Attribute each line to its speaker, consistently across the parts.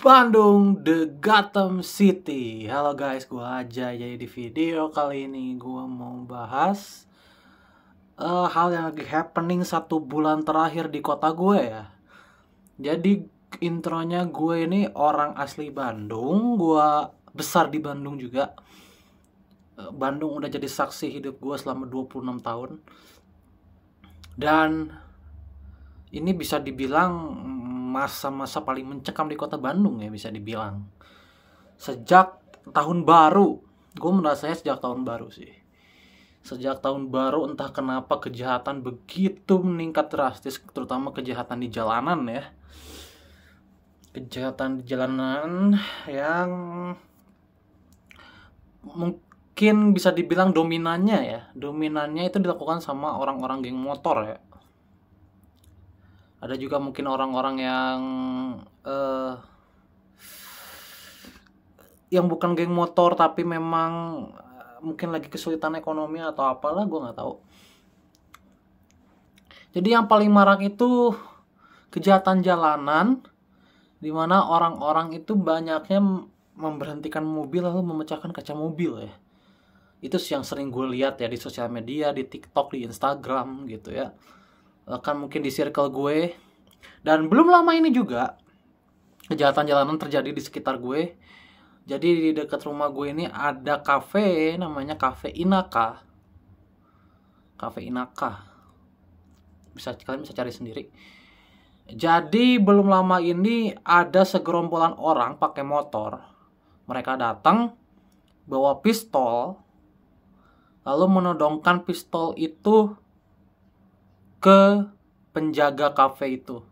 Speaker 1: Bandung, The Gotham City. Halo guys, gua aja. Jadi di video kali ini gua mau bahas hal yang lagi happening 1 bulan terakhir di kota gue ya. Jadi intronya, gue ini orang asli Bandung. Gua besar di Bandung juga. Bandung udah jadi saksi hidup gue selama 26 tahun. Dan ini bisa dibilang masa-masa paling mencekam di kota Bandung ya, bisa dibilang. Sejak tahun baru, gue merasanya sejak tahun baru sih. Sejak tahun baru entah kenapa kejahatan begitu meningkat drastis, terutama kejahatan di jalanan ya. Kejahatan di jalanan yang mungkin bisa dibilang dominannya itu dilakukan sama orang-orang geng motor ya. Ada juga mungkin orang-orang yang bukan geng motor tapi memang mungkin lagi kesulitan ekonomi atau apalah, gue nggak tahu. Jadi yang paling marak itu kejahatan jalanan, dimana orang-orang itu banyaknya memberhentikan mobil lalu memecahkan kaca mobil ya. Itu yang sering gue lihat ya di sosial media, di TikTok, di Instagram gitu ya. Bahkan mungkin di circle gue. Dan belum lama ini juga kejahatan jalanan terjadi di sekitar gue. Jadi di dekat rumah gue ini ada kafe, namanya Cafe Inaka. Cafe Inaka. Kalian bisa cari sendiri. Jadi belum lama ini ada segerombolan orang pakai motor. Mereka datang bawa pistol, lalu menodongkan pistol itu ke penjaga kafe itu.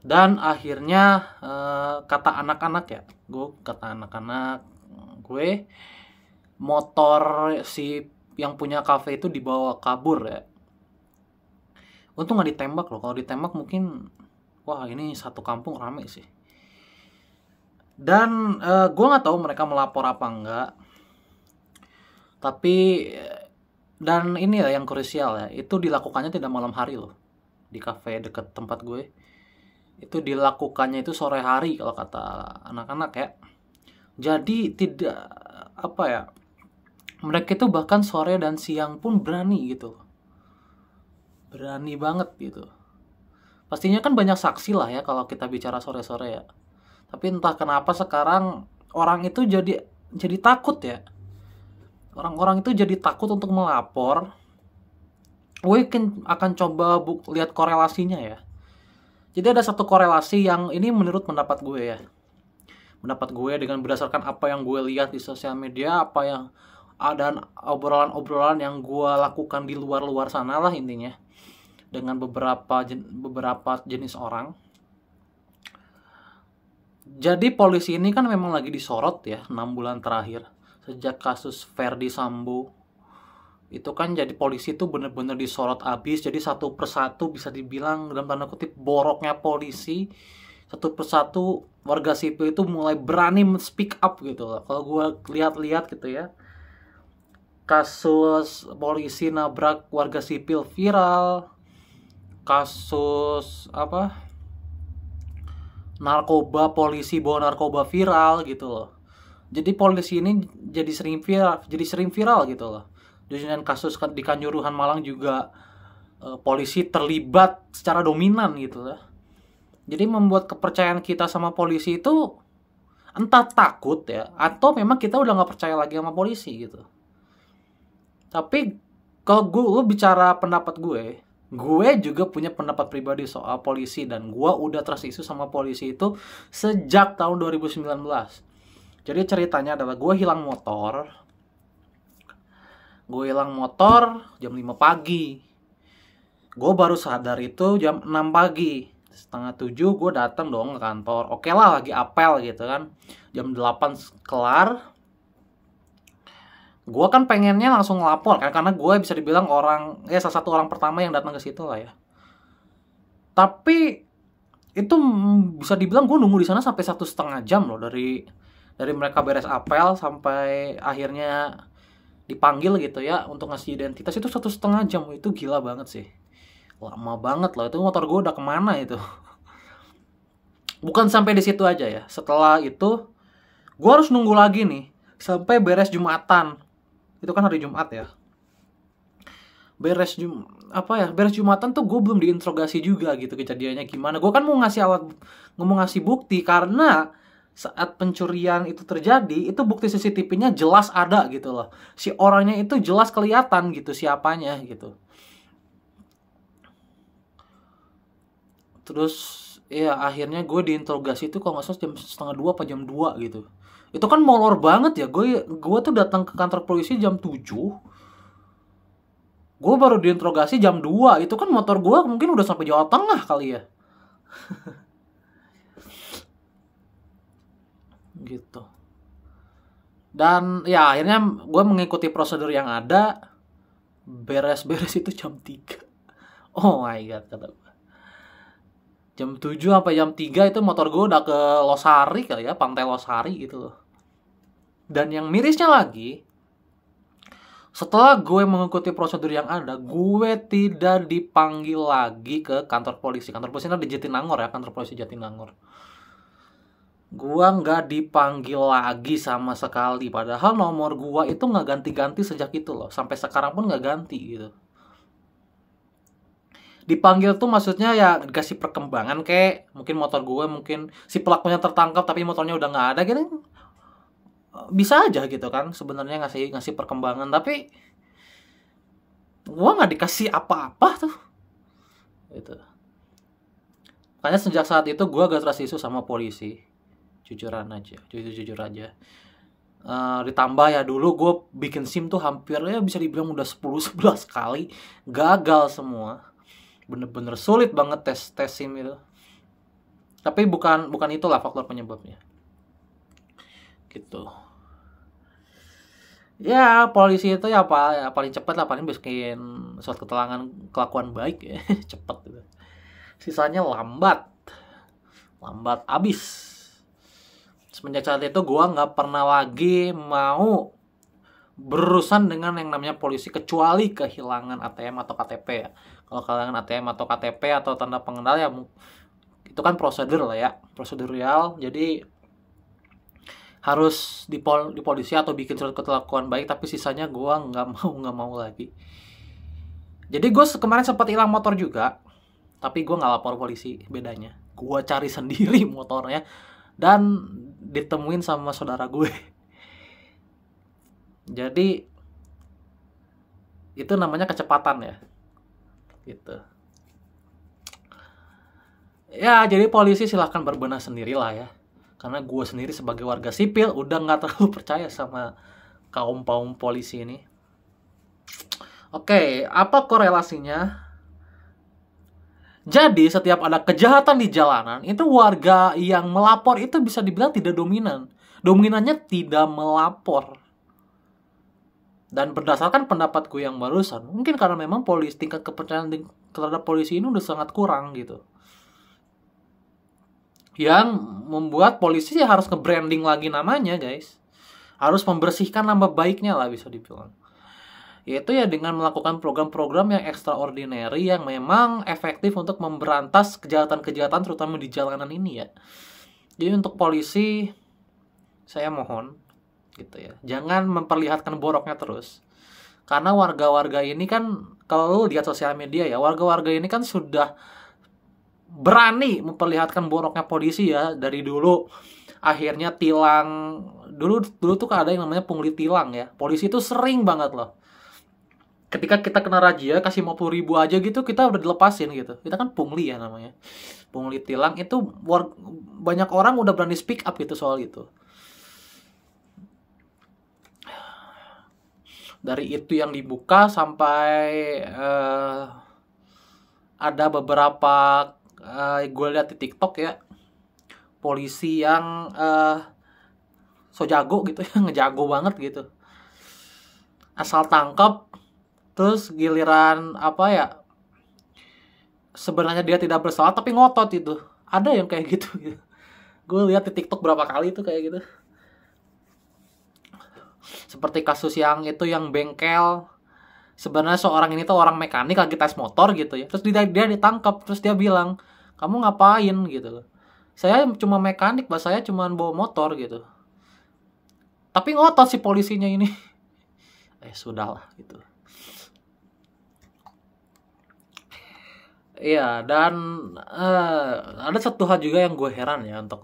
Speaker 1: Dan akhirnya kata anak-anak gue, motor si yang punya kafe itu dibawa kabur ya. Untung gak ditembak loh. Kalau ditembak mungkin wah, ini satu kampung rame sih. Dan gue gak tahu mereka melapor apa enggak. Tapi dan ini ya yang krusial ya, itu dilakukannya tidak malam hari loh. Di kafe deket tempat gue. Itu dilakukannya itu sore hari kalau kata anak-anak ya. Jadi tidak mereka itu bahkan sore dan siang pun berani gitu. Berani banget gitu. Pastinya kan banyak saksi lah ya kalau kita bicara sore-sore ya. Tapi entah kenapa sekarang orang itu jadi takut ya. Orang-orang itu jadi takut untuk melapor. Gue akan coba lihat korelasinya ya. Jadi ada satu korelasi yang ini menurut pendapat gue ya. Pendapat gue dengan berdasarkan apa yang gue lihat di sosial media, apa yang ada obrolan-obrolan yang gue lakukan di luar sana lah intinya. Dengan beberapa jenis orang. Jadi polisi ini kan memang lagi disorot ya 6 bulan terakhir. Sejak kasus Ferdy Sambo itu kan, jadi polisi itu bener-bener disorot abis. Jadi satu persatu bisa dibilang dalam tanda kutip boroknya polisi, satu persatu warga sipil itu mulai berani speak up gitu loh. Kalau gue lihat-lihat gitu ya, kasus polisi nabrak warga sipil viral, kasus narkoba, polisi bawa narkoba viral gitu loh. Jadi polisi ini jadi sering viral gitu loh. Dan kasus di Kanjuruhan Malang juga polisi terlibat secara dominan gitu loh. Jadi membuat kepercayaan kita sama polisi itu entah takut ya, atau memang kita udah nggak percaya lagi sama polisi gitu. Tapi kalau gue bicara pendapat gue juga punya pendapat pribadi soal polisi. Dan gue udah trust issue sama polisi itu sejak tahun 2019. Jadi ceritanya adalah gue hilang motor jam 5 pagi. Gue baru sadar itu jam 6 pagi. Setengah 7 gue datang dong ke kantor. Oke lah, lagi apel gitu kan. Jam 8 kelar. Gue kan pengennya langsung ngelapor kan, karena gue bisa dibilang salah satu orang pertama yang datang ke situ lah ya. Tapi itu bisa dibilang gue nunggu di sana sampai 1,5 jam loh, dari mereka beres apel sampai akhirnya dipanggil gitu ya untuk ngasih identitas, itu 1,5 jam. Itu gila banget sih, lama banget loh. Itu motor gue udah kemana itu. Bukan sampai di situ aja ya. Setelah itu gue harus nunggu lagi nih sampai beres Jumatan. Itu kan hari Jumat ya. Beres Jumatan tuh gue belum diinterogasi juga gitu kejadiannya gimana. Gue kan mau ngasih bukti karena saat pencurian itu terjadi, itu bukti CCTV-nya jelas ada gitu loh. Si orangnya itu jelas kelihatan gitu siapanya gitu. Terus ya akhirnya gue diinterogasi itu kalau nggak salah jam 1:30 apa jam 2 gitu. Itu kan molor banget ya. Gue tuh datang ke kantor polisi jam 7. Gue baru diinterogasi jam 2. Itu kan motor gue mungkin udah sampai Jawa Tengah kali ya. Gitu. Dan ya akhirnya gue mengikuti prosedur yang ada. Beres-beres itu jam 3. Oh my god, kata gue. Jam 7 sampai jam 3 itu motor gue udah ke Losari kali ya. Pantai Losari gitu loh. Dan yang mirisnya lagi, setelah gue mengikuti prosedur yang ada, gue tidak dipanggil lagi ke kantor polisi. Kantor polisi di Jatinangor ya, kantor polisi Jatinangor. Gue nggak dipanggil lagi sama sekali. Padahal nomor gue itu nggak ganti-ganti sejak itu loh. Sampai sekarang pun nggak ganti gitu. Dipanggil tuh maksudnya ya dikasih perkembangan kayak mungkin motor gue mungkin si pelakunya tertangkap tapi motornya udah nggak ada gitu. Bisa aja gitu kan sebenarnya ngasih perkembangan, tapi gua nggak dikasih apa-apa tuh gitu. Makanya sejak saat itu gua gak trust isu sama polisi, jujur aja. Ditambah ya dulu gue bikin SIM tuh hampir ya bisa dibilang udah 10-11 kali gagal semua. Bener-bener sulit banget tes SIM itu. Tapi bukan itulah faktor penyebabnya. Gitu. Ya polisi itu ya paling cepat lah, paling bikin surat keterangan kelakuan baik ya. Cepet gitu. Sisanya lambat abis. Semenjak saat itu gue nggak pernah lagi mau berurusan dengan yang namanya polisi kecuali kehilangan ATM atau KTP ya. Kalau kehilangan ATM atau KTP atau tanda pengenal ya itu kan prosedur lah ya, prosedural. Jadi harus di polisi atau bikin surat kelakuan baik, tapi sisanya gue nggak mau lagi. Jadi gue kemarin sempat hilang motor juga, tapi gue nggak lapor polisi. Bedanya gue cari sendiri motornya dan ditemuin sama saudara gue. Jadi itu namanya kecepatan ya gitu. Ya jadi polisi silahkan berbenah sendirilah ya. Karena gue sendiri sebagai warga sipil udah gak terlalu percaya sama kaum polisi ini. Oke, apa korelasinya? Jadi setiap ada kejahatan di jalanan, itu warga yang melapor itu bisa dibilang tidak dominan. Dominannya tidak melapor. Dan berdasarkan pendapat gue yang barusan, mungkin karena memang tingkat kepercayaan terhadap polisi ini udah sangat kurang gitu. Yang membuat polisi ya harus nge-branding lagi namanya guys. Harus membersihkan nama baiknya lah bisa dibilang. Yaitu ya dengan melakukan program-program yang extraordinary yang memang efektif untuk memberantas kejahatan-kejahatan terutama di jalanan ini ya. Jadi untuk polisi saya mohon gitu ya, jangan memperlihatkan boroknya terus. Karena warga-warga ini kan kalau lu lihat sosial media ya, warga-warga ini kan sudah berani memperlihatkan boroknya polisi ya dari dulu. Akhirnya tilang dulu tuh ada yang namanya pungli tilang ya. Polisi itu sering banget loh. Ketika kita kena razia kasih 50.000 aja gitu kita udah dilepasin gitu. Kita kan pungli ya namanya. Pungli tilang itu banyak orang udah berani speak up gitu soal itu. Dari itu yang dibuka sampai ada beberapa gue lihat di TikTok ya, polisi yang so jago gitu ya, ngejago banget gitu, asal tangkap terus giliran apa ya, sebenarnya dia tidak bersalah tapi ngotot itu, ada yang kayak gitu. Gue lihat di TikTok berapa kali itu kayak gitu. Seperti kasus yang itu yang bengkel, sebenarnya seorang ini tuh orang mekanik lagi tes motor gitu ya, terus dia ditangkap, terus dia bilang kamu ngapain gitu loh. Saya cuma mekanik, Pak. Saya cuma bawa motor gitu. Tapi ngotot si polisinya ini. Sudahlah gitu. Iya, dan ada satu hal juga yang gue heran ya, untuk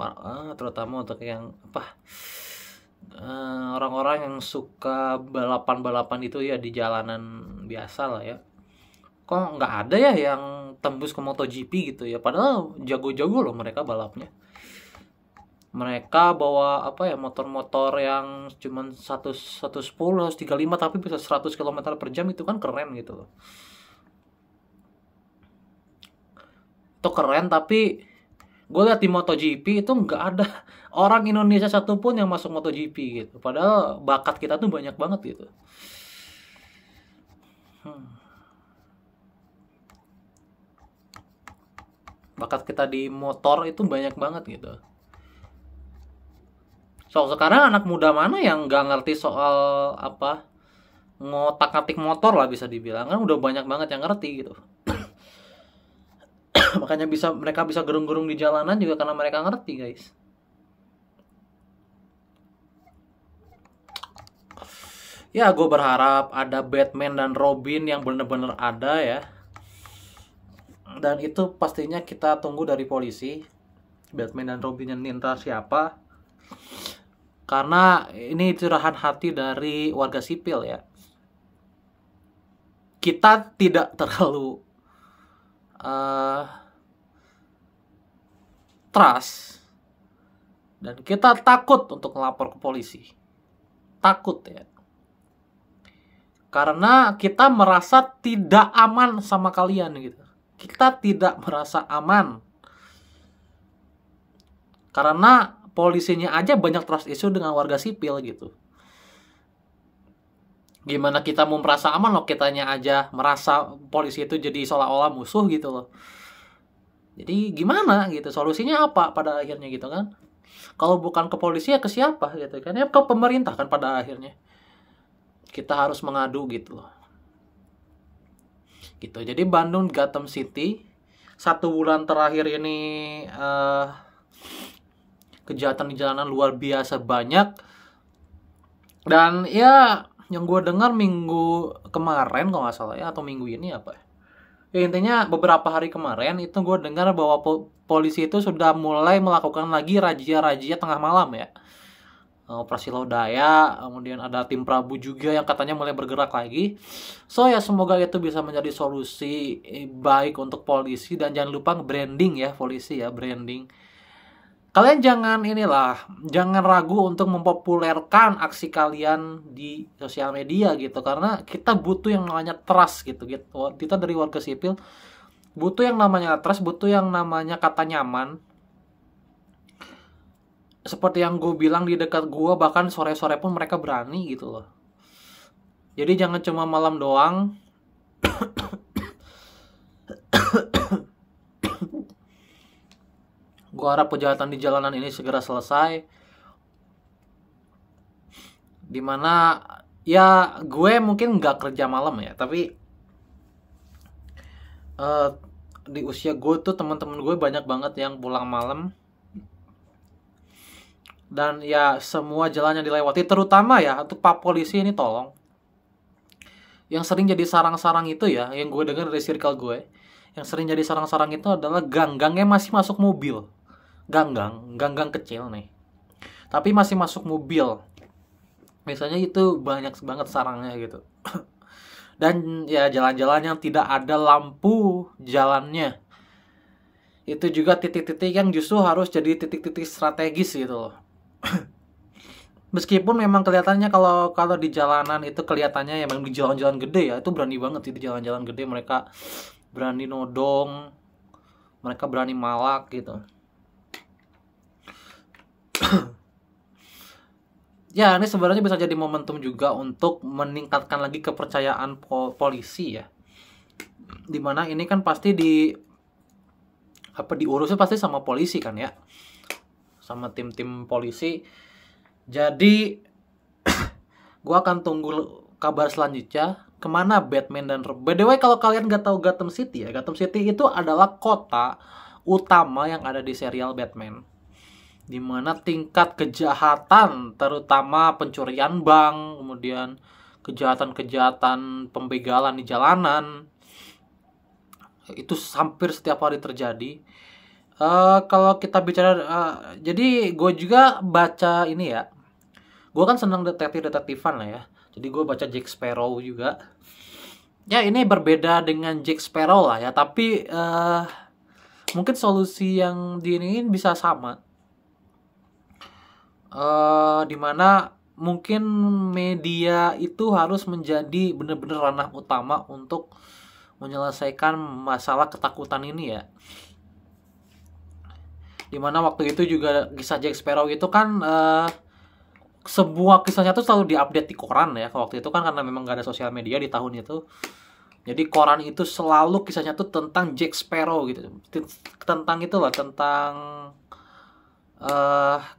Speaker 1: terutama untuk yang orang-orang yang suka balapan-balapan itu ya di jalanan biasa lah ya. Kok nggak ada ya yang tembus ke MotoGP gitu ya? Padahal jago-jago loh mereka balapnya. Mereka bawa motor-motor yang cuman 110, 135 tapi bisa 100 km per jam, itu kan keren gitu loh. Itu keren, tapi gue lihat di MotoGP itu nggak ada orang Indonesia satupun yang masuk MotoGP gitu. Padahal bakat kita tuh banyak banget gitu. Bakat kita di motor itu banyak banget gitu. Sekarang anak muda mana yang nggak ngerti soal ngotak-atik motor lah, bisa dibilang kan udah banyak banget yang ngerti gitu. Makanya mereka bisa gerung-gerung di jalanan juga karena mereka ngerti, guys. Ya, gue berharap ada Batman dan Robin yang bener-bener ada ya. Dan itu pastinya kita tunggu dari polisi. Batman dan Robin yang ninta siapa? Karena ini curahan hati dari warga sipil ya. Kita tidak terlalu trust, dan kita takut untuk melapor ke polisi. Takut ya. Karena kita merasa tidak aman sama kalian gitu. Kita tidak merasa aman. Karena polisinya aja banyak trust issue dengan warga sipil gitu. Gimana kita mau merasa aman loh, kitanya aja merasa polisi itu jadi seolah-olah musuh gitu loh. Jadi gimana gitu, solusinya apa pada akhirnya gitu kan? Kalau bukan ke polisi ya ke siapa gitu kan? Ya ke pemerintah kan pada akhirnya. Kita harus mengadu gitu loh. Gitu. Jadi Bandung Gotham City 1 bulan terakhir ini kejahatan di jalanan luar biasa banyak. Dan ya yang gue dengar minggu kemarin kalau nggak salah ya, atau minggu ini ya intinya beberapa hari kemarin itu gue dengar bahwa polisi itu sudah mulai melakukan lagi razia-razia tengah malam ya. Operasi Lodaya, kemudian ada tim Prabu juga yang katanya mulai bergerak lagi. So ya semoga itu bisa menjadi solusi baik untuk polisi, dan jangan lupa branding ya polisi ya, branding. Kalian jangan ragu untuk mempopulerkan aksi kalian di sosial media gitu, karena kita butuh yang namanya trust gitu. Kita dari warga sipil butuh yang namanya trust, butuh yang namanya kata nyaman. Seperti yang gue bilang, di dekat gue bahkan sore-sore pun mereka berani gitu loh. Jadi jangan cuma malam doang. Gue harap kejahatan di jalanan ini segera selesai. Dimana ya gue mungkin nggak kerja malam ya, tapi di usia gue tuh teman-teman gue banyak banget yang pulang malam. Dan ya semua jalan yang dilewati, terutama ya untuk Pak Polisi ini tolong. Yang sering jadi sarang-sarang itu ya, yang gue dengar dari circle gue, yang sering jadi sarang-sarang itu adalah gang-gangnya masih masuk mobil. Gang-gang kecil nih, tapi masih masuk mobil. Biasanya itu banyak banget sarangnya gitu. Dan ya jalan-jalan yang tidak ada lampu jalannya, itu juga titik-titik yang justru harus jadi titik-titik strategis gitu loh. Meskipun memang kelihatannya kalau di jalanan itu kelihatannya ya memang di jalan-jalan gede ya, itu berani banget di jalan-jalan gede, mereka berani nodong, mereka berani malak gitu. Ya ini sebenarnya bisa jadi momentum juga untuk meningkatkan lagi kepercayaan polisi ya. Dimana ini kan pasti diurusnya pasti sama polisi kan ya, sama tim-tim polisi. Jadi gue akan tunggu kabar selanjutnya kemana Batman dan Robin. By the way, kalau kalian gak tahu Gotham City ya, Gotham City itu adalah kota utama yang ada di serial Batman, dimana tingkat kejahatan, terutama pencurian bank, kemudian kejahatan-kejahatan pembegalan di jalanan, itu hampir setiap hari terjadi. Kalau kita bicara, jadi gue juga baca ini ya, gue kan senang detektifan lah ya, jadi gue baca Jack Sparrow juga. Ya ini berbeda dengan Jack Sparrow lah ya, tapi mungkin solusi yang diingin bisa sama. Dimana mungkin media itu harus menjadi benar-benar ranah utama untuk menyelesaikan masalah ketakutan ini ya. Dimana waktu itu juga kisah Jack Sparrow itu kan sebuah kisahnya tuh selalu diupdate di koran ya. Waktu itu kan karena memang gak ada sosial media di tahun itu, jadi koran itu selalu kisahnya tuh tentang Jack Sparrow gitu, tentang itulah, tentang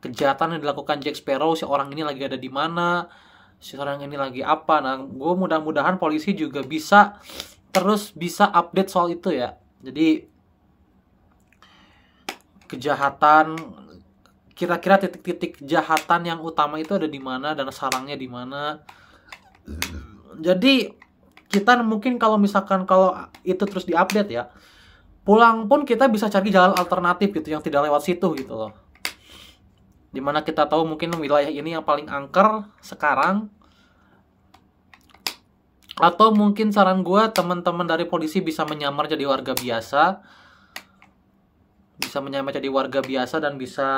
Speaker 1: kejahatan yang dilakukan Jack Sparrow. Si orang ini lagi ada di mana, si orang ini lagi apa. Nah, gue mudah-mudahan polisi juga bisa terus bisa update soal itu ya. Jadi kejahatan, kira-kira titik-titik kejahatan yang utama itu ada di mana dan sarangnya di mana. Jadi kita mungkin kalau misalkan kalau itu terus diupdate ya, pulang pun kita bisa cari jalan alternatif gitu yang tidak lewat situ gitu loh. Dimana kita tahu mungkin wilayah ini yang paling angker sekarang. Atau mungkin saran gue, teman-teman dari polisi bisa menyamar jadi warga biasa, dan bisa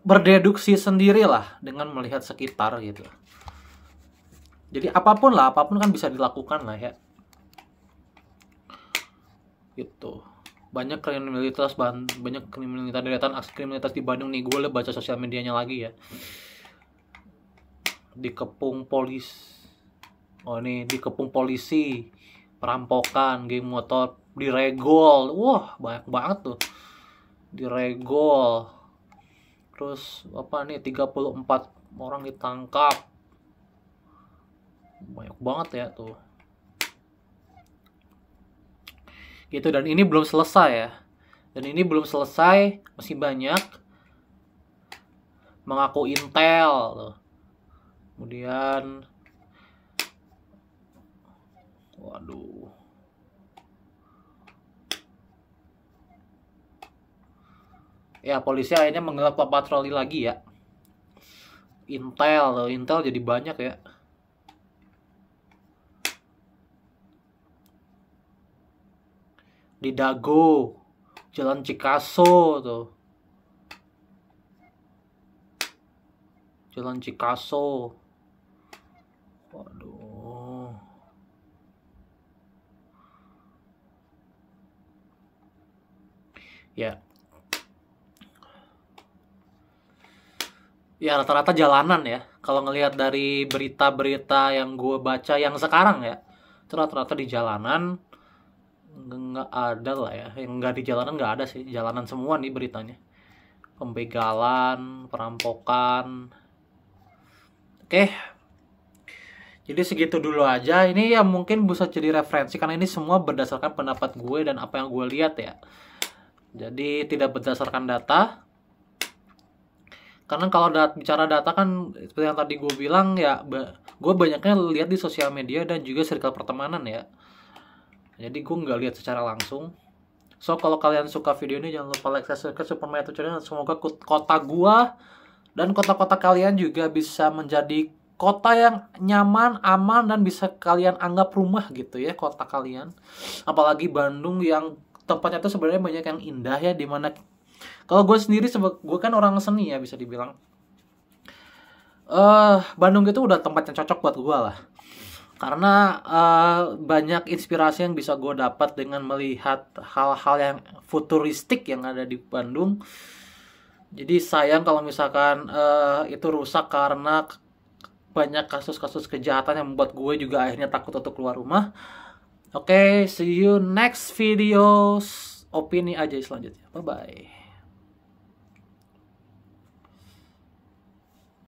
Speaker 1: berdeduksi sendiri lah dengan melihat sekitar gitu. Jadi apapun kan bisa dilakukan lah ya. Gitu. Banyak kriminalitas deretan aksi kriminalitas di Bandung nih. Gue baca sosial medianya lagi ya. Dikepung polisi, perampokan, geng motor, diregol. Wah, banyak banget tuh. Diregol. Terus 34 orang ditangkap. Banyak banget ya tuh. Gitu, dan ini belum selesai ya. Masih banyak. Mengaku intel tuh. Kemudian waduh. Ya, polisi akhirnya menggelar patroli lagi ya. Intel jadi banyak ya. Di Dago, Jalan Cikaso tuh. Jalan Cikaso. Waduh. Ya. Ya rata-rata jalanan ya. Kalau ngelihat dari berita-berita yang gue baca yang sekarang ya, rata-rata di jalanan. Nggak ada lah ya, yang nggak di jalanan nggak ada sih, jalanan semua nih beritanya. Pembegalan, perampokan. Oke, jadi segitu dulu aja. Ini ya mungkin bisa jadi referensi karena ini semua berdasarkan pendapat gue dan apa yang gue lihat ya. Jadi tidak berdasarkan data. Karena kalau bicara data kan seperti yang tadi gue bilang ya, gue banyaknya lihat di sosial media dan juga circle pertemanan ya. Jadi gue nggak lihat secara langsung. So kalau kalian suka video ini jangan lupa like, subscribe, support my YouTube channel. Semoga kota gua dan kota-kota kalian juga bisa menjadi kota yang nyaman, aman, dan bisa kalian anggap rumah gitu ya kota kalian. Apalagi Bandung yang tempatnya tuh sebenarnya banyak yang indah ya. Dimana kalau gue sendiri, gue kan orang seni ya bisa dibilang. Bandung itu udah tempat yang cocok buat gue lah. Karena banyak inspirasi yang bisa gue dapat dengan melihat hal-hal yang futuristik yang ada di Bandung. Jadi sayang kalau misalkan itu rusak karena banyak kasus-kasus kejahatan yang membuat gue juga akhirnya takut untuk keluar rumah. Oke, see you next video. Opini aja selanjutnya. Bye-bye.